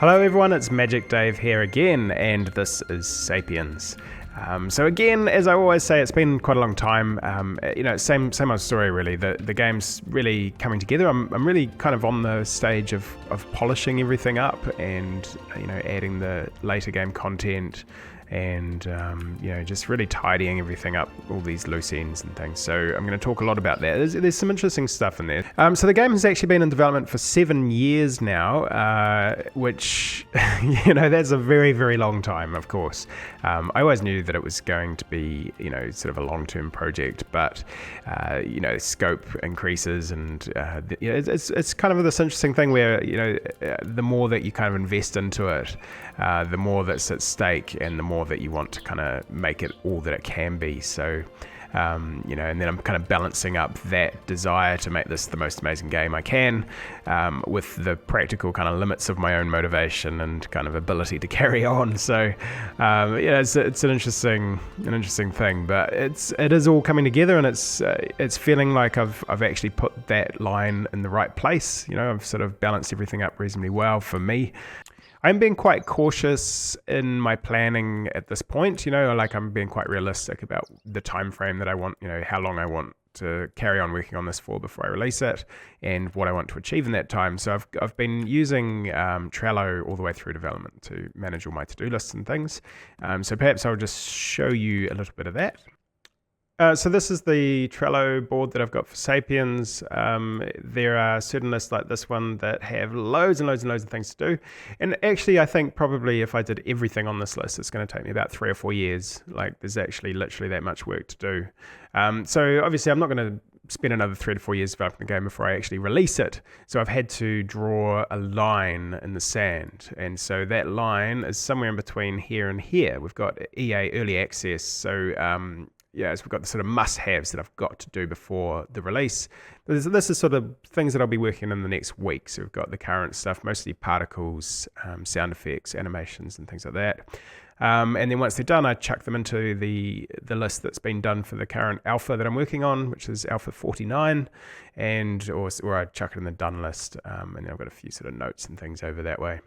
Hello everyone, it's Magic Dave here again, and this is Sapiens. So again, as I always say, it's been quite a long time. Same old story really. The game's really coming together. I'm really kind of on the stage of polishing everything up, and adding the later game content, and just really tidying everything up, all these loose ends and things. So I'm going to talk a lot about that. There's some interesting stuff in there. So the game has actually been in development for 7 years now, which that's a very, very long time, of course. I always knew that it was going to be sort of a long-term project, but scope increases, and it's kind of this interesting thing where the more that you kind of invest into it, the more that's at stake, and the more that you want to kind of make it all that it can be. So and then I'm kind of balancing up that desire to make this the most amazing game I can, with the practical kind of limits of my own motivation and kind of ability to carry on. So it's an interesting thing, but it is all coming together, and it's feeling like I've actually put that line in the right place. I've sort of balanced everything up reasonably well for me. I'm being quite cautious in my planning at this point, I'm being quite realistic about the time frame that I want, how long I want to carry on working on this for before I release it, and what I want to achieve in that time. So I've been using Trello all the way through development to manage all my to-do lists and things. So perhaps I'll just show you a little bit of that. So this is the Trello board that I've got for Sapiens. There are certain lists like this one that have loads and loads and loads of things to do. And actually, I think probably if I did everything on this list, it's going to take me about 3 or 4 years. Like, there's actually literally that much work to do. So obviously, I'm not going to spend another 3 to 4 years developing the game before I actually release it. So I've had to draw a line in the sand. And so that line is somewhere in between here and here. We've got EA Early Access. So so we've got the sort of must-haves that I've got to do before the release. This is sort of things that I'll be working on in the next week. So we've got the current stuff, mostly particles, sound effects, animations, and things like that. And then once they're done, I chuck them into the list that's been done for the current alpha that I'm working on, which is alpha 49, or I chuck it in the done list, and then I've got a few sort of notes and things over that way.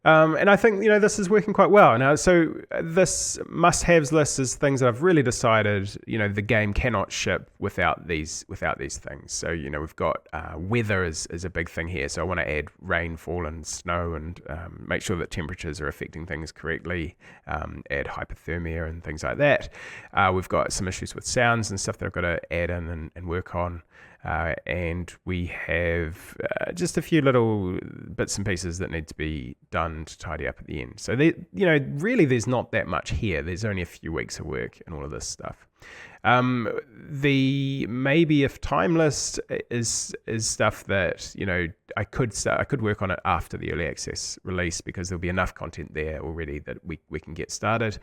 And I think, this is working quite well. Now, so this must-haves list is things that I've really decided, the game cannot ship without these things. So, we've got weather is a big thing here. So I want to add rainfall and snow, and make sure that temperatures are affecting things correctly, add hypothermia and things like that. We've got some issues with sounds and stuff that I've got to add in and work on. And we have just a few little bits and pieces that need to be done to tidy up at the end. So, really there's not that much here. There's only a few weeks of work and all of this stuff. The maybe if time list is stuff that I could work on it after the early access release, because there'll be enough content there already that we can get started.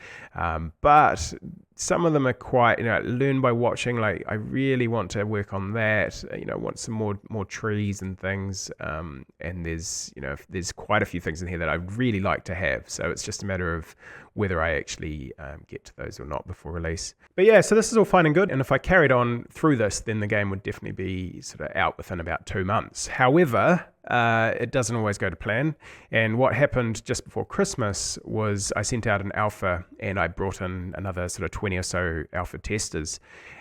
But some of them are quite learn by watching. Like, I really want to work on that. I want some more trees and things. And there's quite a few things in here that I'd really like to have. So it's just a matter of whether I actually get to those or not before release. But yeah, so this is all fine and good. And if I carried on through this, then the game would definitely be sort of out within about 2 months. However, it doesn't always go to plan. And what happened just before Christmas was I sent out an alpha, and I brought in another sort of 20 or so alpha testers.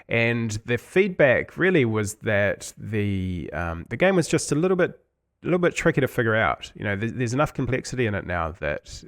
And the feedback really was that the game was just a little bit tricky to figure out. There's enough complexity in it now that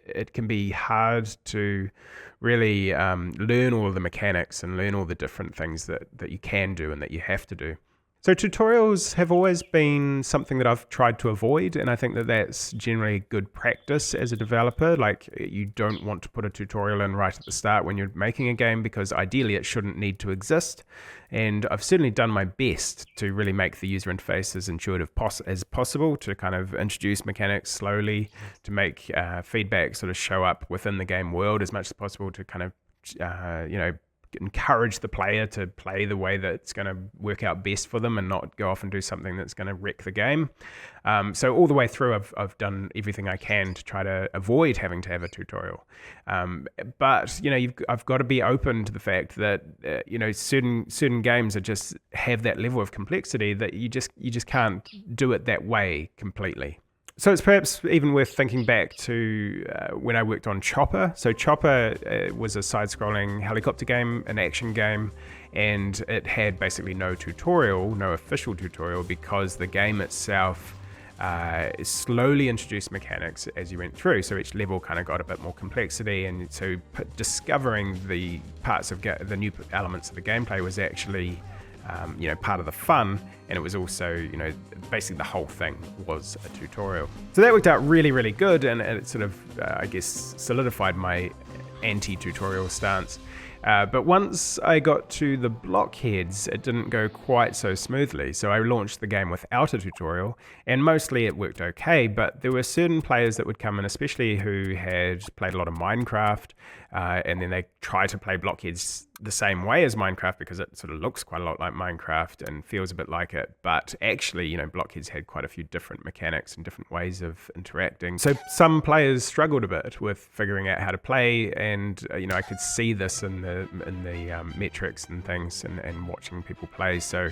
it can be hard to really learn all of the mechanics and learn all the different things that you can do and that you have to do. So tutorials have always been something that I've tried to avoid, and I think that that's generally good practice as a developer. Like, you don't want to put a tutorial in right at the start when you're making a game, because ideally it shouldn't need to exist. And I've certainly done my best to really make the user interface as intuitive as possible, to kind of introduce mechanics slowly, to make feedback sort of show up within the game world as much as possible, to kind of encourage the player to play the way that's going to work out best for them, and not go off and do something that's going to wreck the game. So all the way through, I've done everything I can to try to avoid having to have a tutorial. But I've got to be open to the fact that certain games just have that level of complexity that you just can't do it that way completely. So it's perhaps even worth thinking back to when I worked on Chopper. So Chopper was a side-scrolling helicopter game, an action game, and it had basically no tutorial, no official tutorial, because the game itself slowly introduced mechanics as you went through. So each level kind of got a bit more complexity, and so discovering the parts of the new elements of the gameplay was actually part of the fun, and it was also, basically the whole thing was a tutorial. So that worked out really, really good, and it sort of, I guess, solidified my anti-tutorial stance. But once I got to the blockheads, it didn't go quite so smoothly. So I launched the game without a tutorial, and mostly it worked okay, but there were certain players that would come in, especially who had played a lot of Minecraft, and then they try to play blockheads the same way as Minecraft because it sort of looks quite a lot like Minecraft and feels a bit like it, but actually, blockheads had quite a few different mechanics and different ways of interacting. So some players struggled a bit with figuring out how to play, and I could see this in the metrics and things, and watching people play. So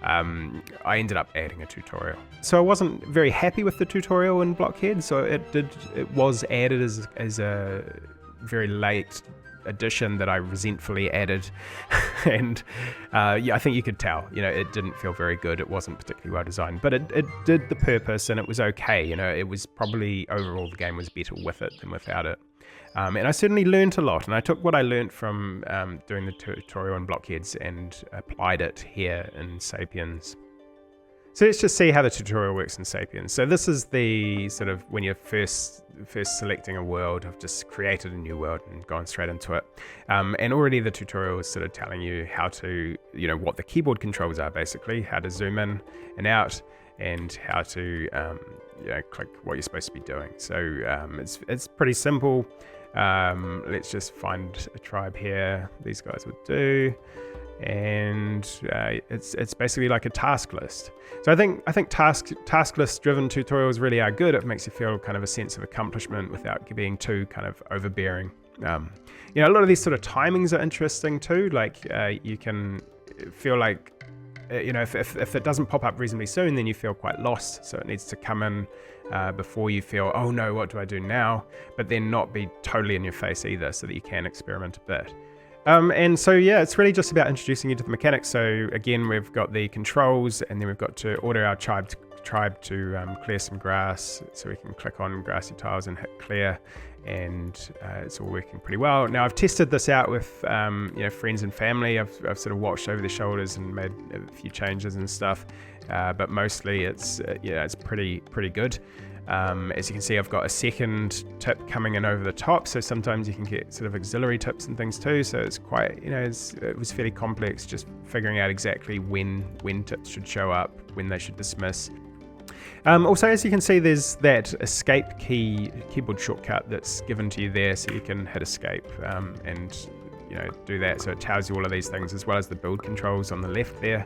I ended up adding a tutorial. So I wasn't very happy with the tutorial in Blockhead, so it was added as a very late addition that I resentfully added, and I think you could tell, it didn't feel very good. It wasn't particularly well designed, but it did the purpose, and it was okay. It was probably overall the game was better with it than without it. And I certainly learned a lot, and I took what I learned from doing the tutorial on Blockheads and applied it here in Sapiens. So let's just see how the tutorial works in Sapiens. So this is the sort of when you're first selecting a world. I've just created a new world and gone straight into it. And already the tutorial is sort of telling you how to, what the keyboard controls are basically, how to zoom in and out, and how to, click what you're supposed to be doing. So it's pretty simple. Let's just find a tribe here. These guys would do. And it's basically like a task list. So I think task list driven tutorials really are good. It makes you feel kind of a sense of accomplishment without being too kind of overbearing. A lot of these sort of timings are interesting too. Like you can feel like if it doesn't pop up reasonably soon, then you feel quite lost. So it needs to come in before you feel, oh no, what do I do now? But then not be totally in your face either, so that you can experiment a bit. And so, it's really just about introducing you to the mechanics. So again, we've got the controls, and then we've got to order our tribe to clear some grass. So we can click on grassy tiles and hit clear, and it's all working pretty well. Now I've tested this out with friends and family. I've sort of watched over their shoulders and made a few changes and stuff, but mostly it's pretty good. As you can see, I've got a second tip coming in over the top, so sometimes you can get sort of auxiliary tips and things too, so it's quite, it was fairly complex just figuring out exactly when tips should show up, when they should dismiss. Also, as you can see, there's that escape keyboard shortcut that's given to you there, so you can hit escape and do that. So it tells you all of these things, as well as the build controls on the left there.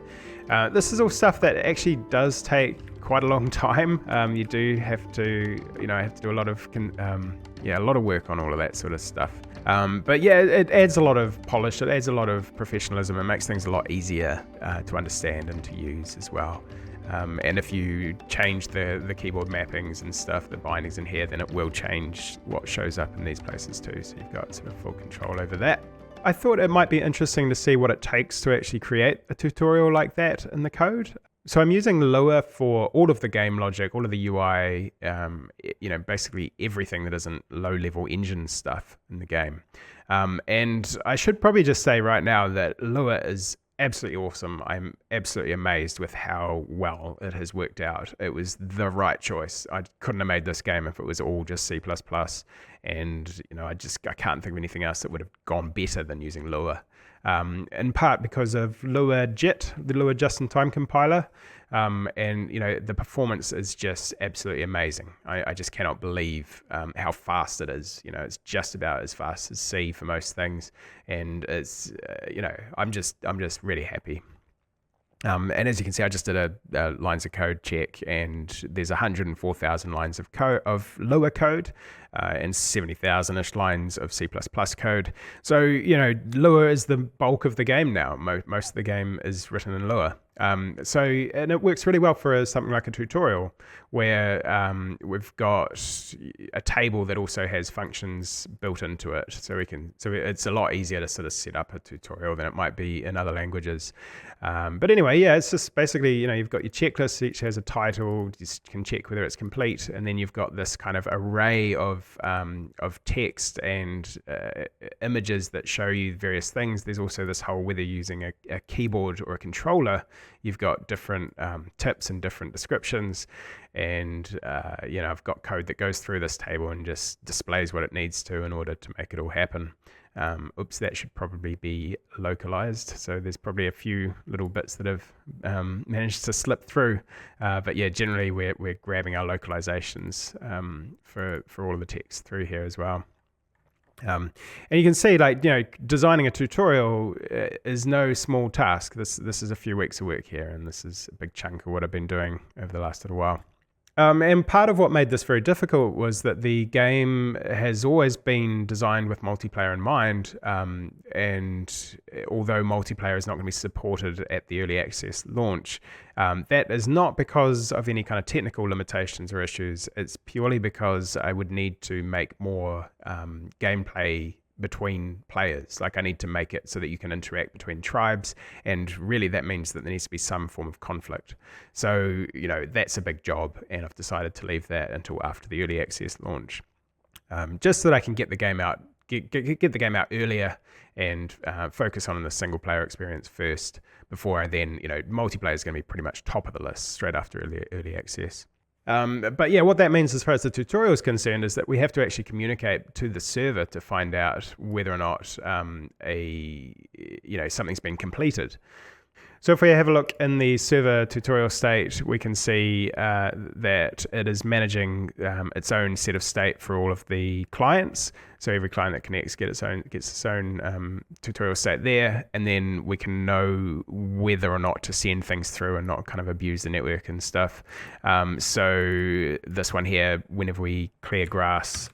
This is all stuff that actually does take quite a long time. You do have to, do a lot of, a lot of work on all of that sort of stuff. But it adds a lot of polish. It adds a lot of professionalism. It makes things a lot easier to understand and to use as well. And if you change the keyboard mappings and stuff, the bindings in here, then it will change what shows up in these places too. So you've got sort of full control over that. I thought it might be interesting to see what it takes to actually create a tutorial like that in the code. So I'm using Lua for all of the game logic, all of the UI, basically everything that isn't low-level engine stuff in the game. And I should probably just say right now that Lua is absolutely awesome. I'm absolutely amazed with how well it has worked out. It was the right choice. I couldn't have made this game if it was all just C++. And, I can't think of anything else that would have gone better than using Lua. In part because of Lua JIT, the Lua just-in-time compiler. And, the performance is just absolutely amazing. I just cannot believe how fast it is. It's just about as fast as C for most things. And it's, I'm just really happy. And as you can see, I just did a lines of code check, and there's 104,000 lines of Lua code. and 70,000-ish lines of C++ code. So, Lua is the bulk of the game now. Most of the game is written in Lua. And it works really well for something like a tutorial where we've got a table that also has functions built into it. So it's a lot easier to sort of set up a tutorial than it might be in other languages. But anyway, it's just basically, you've got your checklist, each has a title, you can check whether it's complete, and then you've got this kind of array of text and images that show you various things. There's also this whole, whether you're using a keyboard or a controller, you've got different tips and different descriptions. And, I've got code that goes through this table and just displays what it needs to in order to make it all happen. Oops, that should probably be localized. So there's probably a few little bits that have managed to slip through. But yeah, generally we're grabbing our localizations for all of the text through here as well. And you can see, designing a tutorial is no small task. This is a few weeks of work here, and this is a big chunk of what I've been doing over the last little while. And part of what made this very difficult was that the game has always been designed with multiplayer in mind, and although multiplayer is not going to be supported at the early access launch, that is not because of any kind of technical limitations or issues. It's purely because I would need to make more gameplay between players. I need to make it so that you can interact between tribes, and really that means that there needs to be some form of conflict. So, that's a big job, and I've decided to leave that until after the early access launch, just so that I can get the game out, get the game out earlier and focus on the single player experience first before I then, multiplayer is going to be pretty much top of the list straight after early access. But yeah, what that means as far as the tutorial is concerned is that we have to actually communicate to the server to find out whether or not something's been completed. So if we have a look in the server tutorial state, we can see that it is managing its own set of state for all of the clients. So every client that connects gets its own tutorial state there, and then we can know whether or not to send things through and not kind of abuse the network and stuff. So this one here, whenever we clear grass,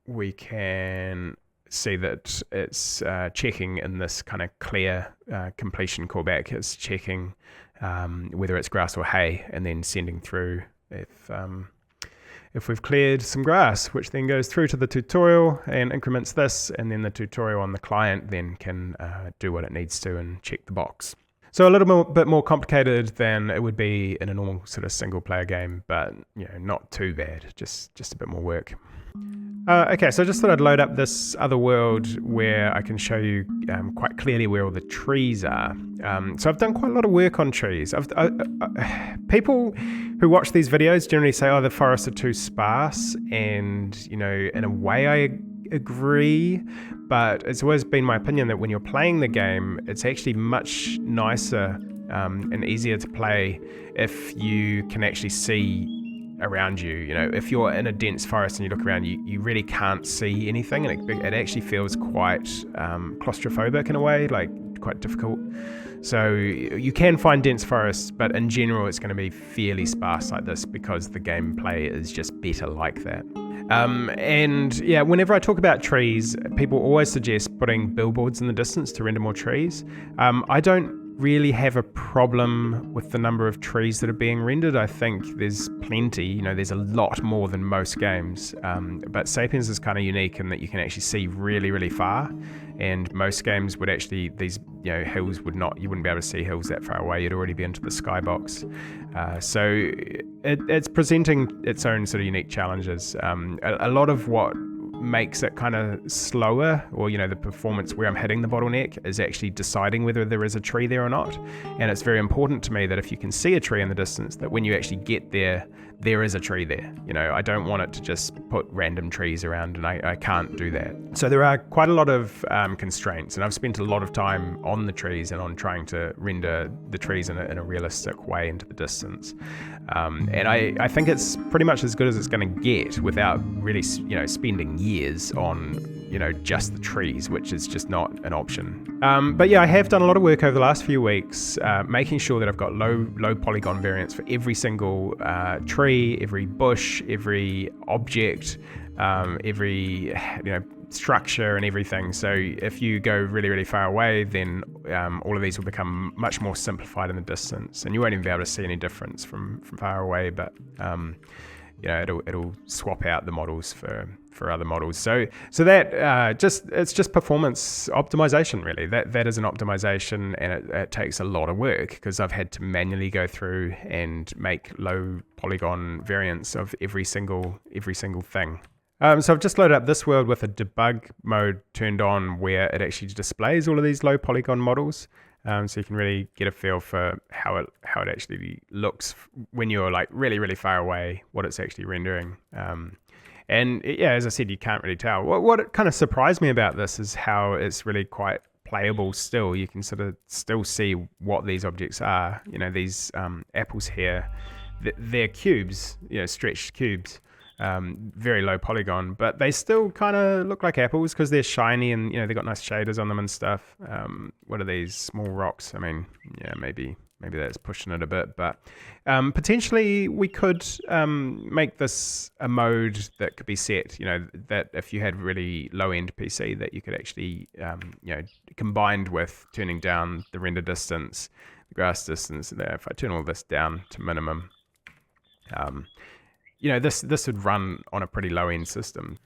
we can see that it's checking in this kind of clear completion callback. It's checking whether it's grass or hay, and then sending through if we've cleared some grass, which then goes through to the tutorial and increments this, and then the tutorial on the client then can do what it needs to and check the box. So a little bit more complicated than it would be in a normal sort of single player game, but not too bad, just a bit more work. Okay, so I just thought I'd load up this other world where I can show you quite clearly where all the trees are. So I've done quite a lot of work on trees. People who watch these videos generally say, the forests are too sparse, and in a way I agree, but it's always been my opinion that when you're playing the game, it's actually much nicer and easier to play if you can actually see around you. If you're in a dense forest and you look around, you really can't see anything, and it actually feels quite claustrophobic in a way, quite difficult. So you can find dense forests, but in general it's going to be fairly sparse like this because the gameplay is just better like that. And yeah, whenever I talk about trees, people always suggest putting billboards in the distance to render more trees. I don't really have a problem with the number of trees that are being rendered. I think there's plenty, there's a lot more than most games, but Sapiens is kind of unique in that you can actually see really, really far, and most games would actually, these hills you wouldn't be able to see hills that far away, you'd already be into the skybox. So it's presenting its own sort of unique challenges. A lot of what makes it kind of slower, or the performance where I'm hitting the bottleneck, is actually deciding whether there is a tree there or not. And it's very important to me that if you can see a tree in the distance, that when you actually get there, there is a tree there. I don't want it to just put random trees around, and I can't do that. So there are quite a lot of constraints, and I've spent a lot of time on the trees and on trying to render the trees in a realistic way into the distance. And I think it's pretty much as good as it's going to get without really spending years on just the trees, which is just not an option. But yeah, I have done a lot of work over the last few weeks, making sure that I've got low polygon variants for every single tree, every bush, every object, every structure and everything. So if you go really, really far away, then all of these will become much more simplified in the distance, and you won't even be able to see any difference from far away. But it'll swap out the models for other models. So that it's just performance optimization, really. That is an optimization, and it takes a lot of work because I've had to manually go through and make low polygon variants of every single thing. So I've just loaded up this world with a debug mode turned on, where it actually displays all of these low polygon models. So you can really get a feel for how it actually looks when you're like really, really far away, what it's actually rendering. And yeah, as I said, you can't really tell. What kind of surprised me about this is how it's really quite playable still. You can sort of still see what these objects are. These apples here, they're cubes, stretched cubes. Very low polygon, but they still kind of look like apples because they're shiny and they've got nice shaders on them and stuff. What are these small rocks? I mean, yeah, maybe that's pushing it a bit, but potentially we could make this a mode that could be set. That if you had really low end PC, that you could actually combined with turning down the render distance, the grass distance. There, if I turn all this down to minimum. This would run on a pretty low end system.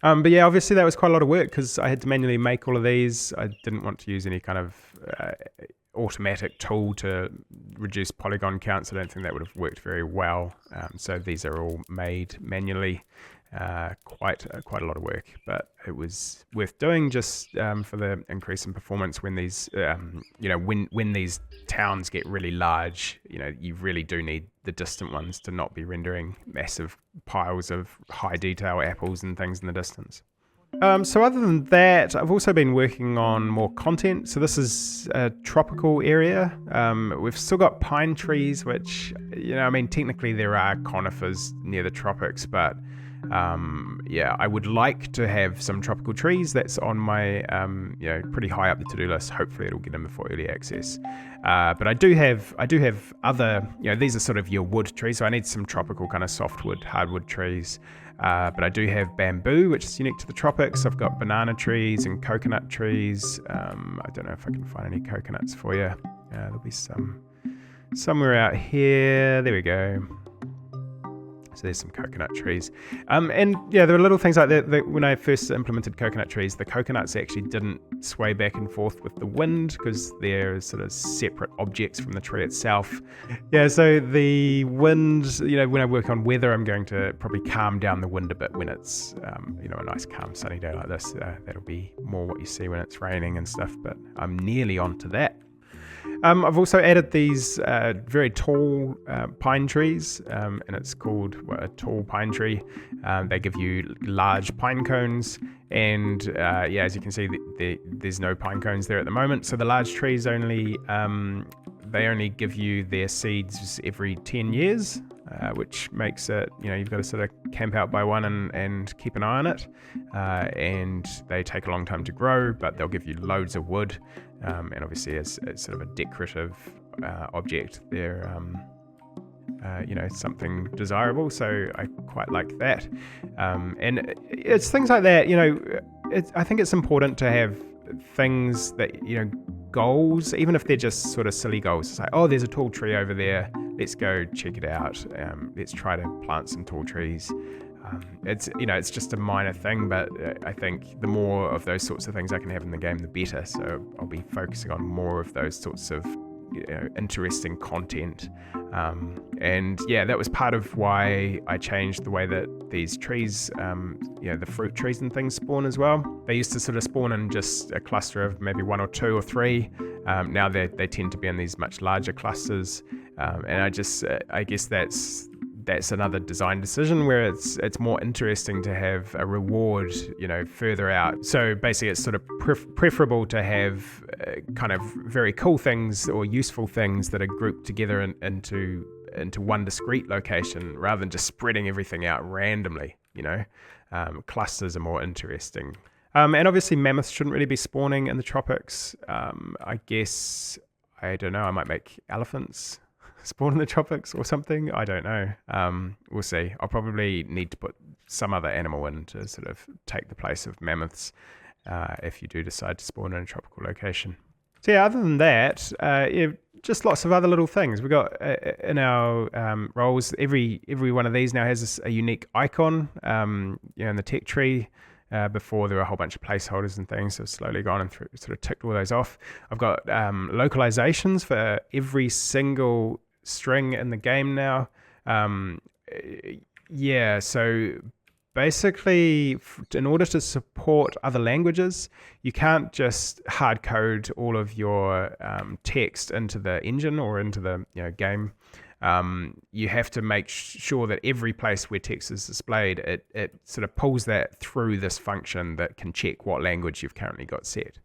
But yeah, obviously that was quite a lot of work because I had to manually make all of these. I didn't want to use any kind of automatic tool to reduce polygon counts. I don't think that would have worked very well. So these are all made manually. Quite a lot of work, but it was worth doing just for the increase in performance when these when these towns get really large. You really do need the distant ones to not be rendering massive piles of high detail apples and things in the distance. So other than that, I've also been working on more content. So this is a tropical area. We've still got pine trees, which technically there are conifers near the tropics, but I would like to have some tropical trees. That's on my pretty high up the to-do list. Hopefully it'll get in before early access. But I do have other, these are sort of your wood trees. So I need some tropical kind of softwood, hardwood trees. But I do have bamboo, which is unique to the tropics. I've got banana trees and coconut trees. I don't know if I can find any coconuts for you. There'll be somewhere out here. There we go. So there's some coconut trees. And yeah, there are little things like that when I first implemented coconut trees, the coconuts actually didn't sway back and forth with the wind because they're sort of separate objects from the tree itself. Yeah, so the wind, when I work on weather, I'm going to probably calm down the wind a bit when it's, a nice calm sunny day like this. That'll be more what you see when it's raining and stuff, but I'm nearly on to that. I've also added these very tall pine trees, and it's called a tall pine tree. They give you large pine cones, and as you can see, there's no pine cones there at the moment. So the large trees only give you their seeds every 10 years, which makes it, you've got to sort of camp out by one and keep an eye on it. And they take a long time to grow, but they'll give you loads of wood. And obviously it's sort of a decorative object. They're, something desirable. So I quite like that. And it's things like that, I think it's important to have things that, goals, even if they're just sort of silly goals. It's like, oh, there's a tall tree over there. Let's go check it out. Let's try to plant some tall trees. It's just a minor thing, but I think the more of those sorts of things I can have in the game, the better. So I'll be focusing on more of those sorts of interesting content. And yeah, that was part of why I changed the way that these trees, the fruit trees and things spawn as well. They used to sort of spawn in just a cluster of maybe one or two or three. Now they tend to be in these much larger clusters. And I guess that's another design decision where it's more interesting to have a reward, further out. So basically it's sort of preferable to have kind of very cool things or useful things that are grouped together into one discrete location rather than just spreading everything out randomly, Clusters are more interesting. And obviously mammoths shouldn't really be spawning in the tropics. I guess, I don't know, I might make elephants spawn in the tropics or something. I don't know. We'll see. I'll probably need to put some other animal in to sort of take the place of mammoths if you do decide to spawn in a tropical location. So yeah, other than that, just lots of other little things. We've got in our roles, every one of these now has a unique icon, in the tech tree. Before there were a whole bunch of placeholders and things, so I've slowly gone and sort of ticked all those off. I've got localizations for every single string in the game now. So basically, in order to support other languages, you can't just hard code all of your text into the engine or into the game. You have to make sure that every place where text is displayed, it sort of pulls that through this function that can check what language you've currently got set.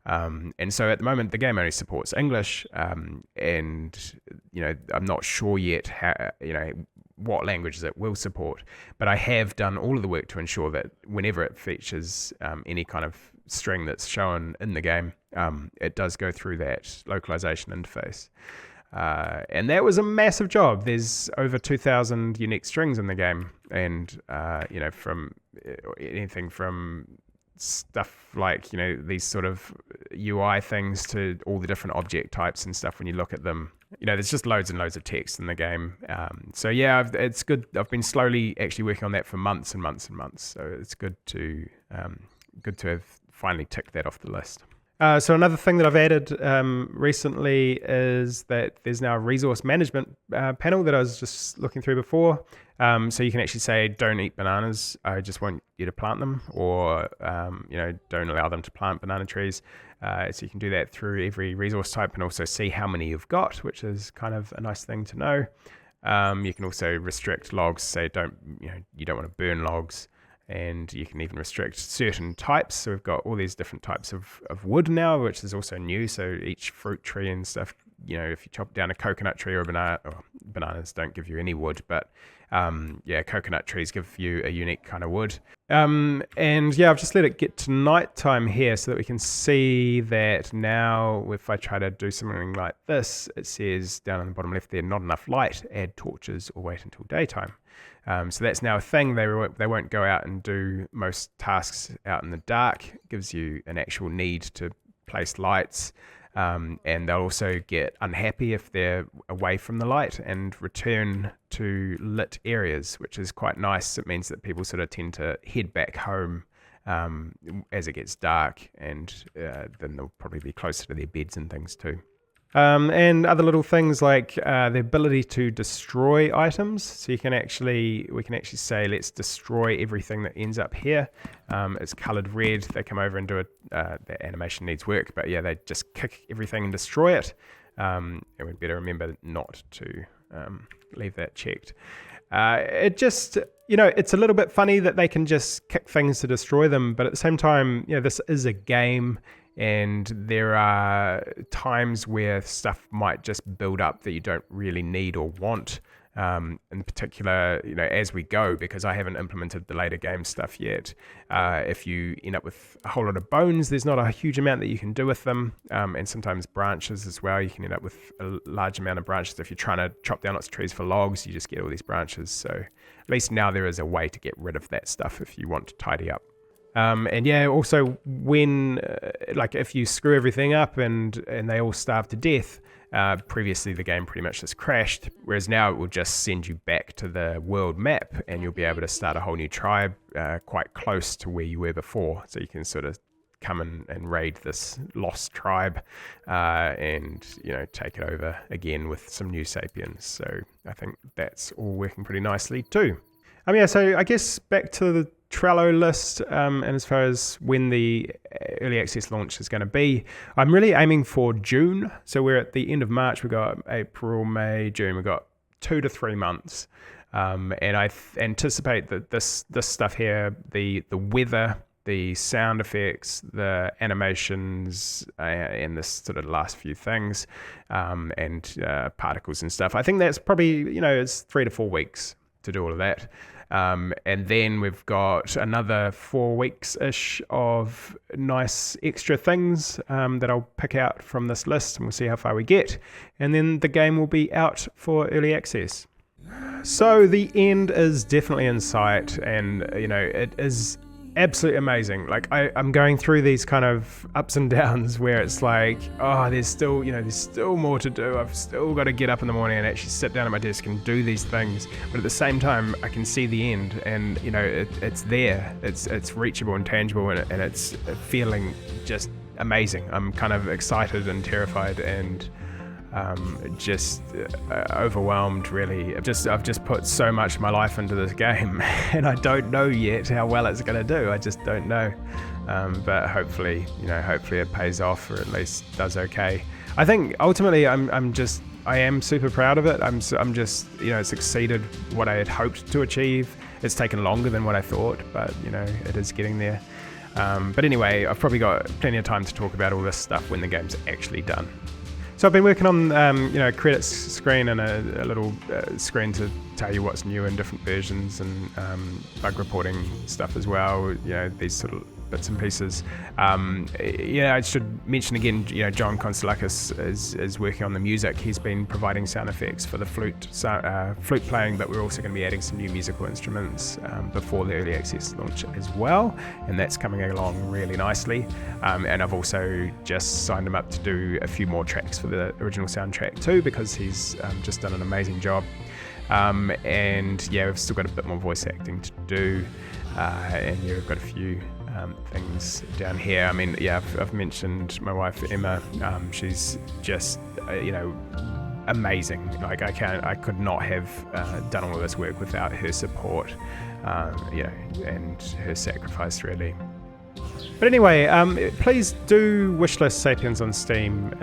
And so at the moment, the game only supports English, and I'm not sure yet how, what languages it will support. But I have done all of the work to ensure that whenever it features any kind of string that's shown in the game, it does go through that localization interface. And that was a massive job. There's over 2,000 unique strings in the game, and from anything from stuff like these sort of UI things to all the different object types and stuff. When you look at them, there's just loads and loads of text in the game. So yeah, it's good. I've been slowly actually working on that for months and months and months. So it's good to have finally ticked that off the list. So another thing that I've added recently is that there's now a resource management panel that I was just looking through before. So you can actually say, don't eat bananas, I just want you to plant them, or don't allow them to plant banana trees. So you can do that through every resource type and also see how many you've got, which is kind of a nice thing to know. You can also restrict logs, say you don't want to burn logs. And you can even restrict certain types. So we've got all these different types of wood now, which is also new. So each fruit tree and stuff, if you chop down a coconut tree or a banana, or bananas don't give you any wood, but coconut trees give you a unique kind of wood. I've just let it get to nighttime here so that we can see that now if I try to do something like this, it says down on the bottom left there, not enough light, add torches or wait until daytime. So that's now a thing. They won't go out and do most tasks out in the dark. It gives you an actual need to place lights, and they'll also get unhappy if they're away from the light and return to lit areas, which is quite nice. It means that people sort of tend to head back home as it gets dark, and then they'll probably be closer to their beds and things too. And other little things like the ability to destroy items. So we can actually say, let's destroy everything that ends up here. It's colored red. They come over and do it. The animation needs work, but yeah, they just kick everything and destroy it. And we'd better remember not to leave that checked. It just, it's a little bit funny that they can just kick things to destroy them, but at the same time, this is a game. And there are times where stuff might just build up that you don't really need or want. In particular, as we go, because I haven't implemented the later game stuff yet. If you end up with a whole lot of bones, there's not a huge amount that you can do with them. And sometimes branches as well. You can end up with a large amount of branches. If you're trying to chop down lots of trees for logs, you just get all these branches. So at least now there is a way to get rid of that stuff if you want to tidy up. Also when, if you screw everything up and they all starve to death, previously the game pretty much just crashed, whereas now it will just send you back to the world map and you'll be able to start a whole new tribe quite close to where you were before. So you can sort of come and raid this lost tribe and take it over again with some new Sapiens. So I think that's all working pretty nicely too. So I guess back to the Trello list, and as far as when the early access launch is going to be, I'm really aiming for June. So we're at the end of March. We've got April, May, June. We've got 2 to 3 months. And I anticipate that this stuff here, the weather, the sound effects, the animations, and this sort of last few things, and particles and stuff, I think that's probably, it's 3 to 4 weeks to do all of that. And then we've got another 4 weeks-ish of nice extra things that I'll pick out from this list, and we'll see how far we get. And then the game will be out for early access. So the end is definitely in sight, and it is absolutely amazing. Like I'm going through these kind of ups and downs where it's like, oh, there's still more to do. I've still got to get up in the morning and actually sit down at my desk and do these things. But at the same time, I can see the end, and it's there. It's reachable and tangible, and it's feeling just amazing. I'm kind of excited and terrified and just overwhelmed, really. I've just put so much of my life into this game, and I don't know yet how well it's going to do. I just don't know, but hopefully it pays off, or at least does okay. I think ultimately I am super proud of it. I'm just it's exceeded what I had hoped to achieve. It's taken longer than what I thought, but it is getting there. But anyway, I've probably got plenty of time to talk about all this stuff when the game's actually done. So I've been working on a credits screen and a little screen to tell you what's new in different versions, and bug reporting stuff as well. These sort of bits and pieces. I should mention again, John Konstolakis is working on the music. He's been providing sound effects for the flute playing, but we're also going to be adding some new musical instruments before the early access launch as well, and that's coming along really nicely. And I've also just signed him up to do a few more tracks for the original soundtrack too, because he's just done an amazing job. And we've still got a bit more voice acting to do, and we've got a few things down here. I mean, I've mentioned my wife Emma. She's just amazing. Like I could not have done all of this work without her support, and her sacrifice, really. But anyway, please do wishlist Sapiens on Steam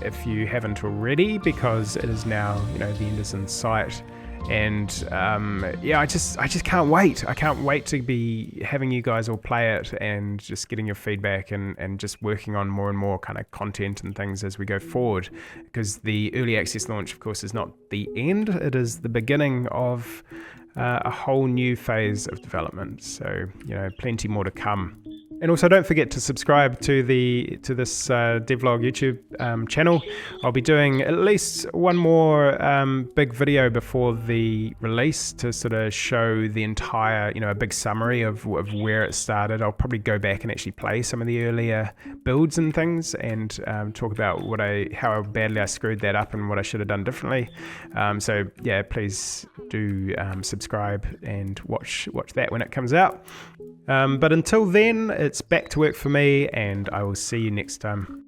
if you haven't already, because it is now the end is in sight. And I just can't wait. I can't wait to be having you guys all play it and just getting your feedback and just working on more and more kind of content and things as we go forward. Because the early access launch, of course, is not the end. It is the beginning of a whole new phase of development. So, plenty more to come. And also don't forget to subscribe to this Devlog YouTube channel. I'll be doing at least one more big video before the release to sort of show the entire, a big summary of where it started. I'll probably go back and actually play some of the earlier builds and things, and talk about how badly I screwed that up and what I should have done differently. So yeah, please do subscribe and watch that when it comes out. But until then, it's back to work for me, and I will see you next time.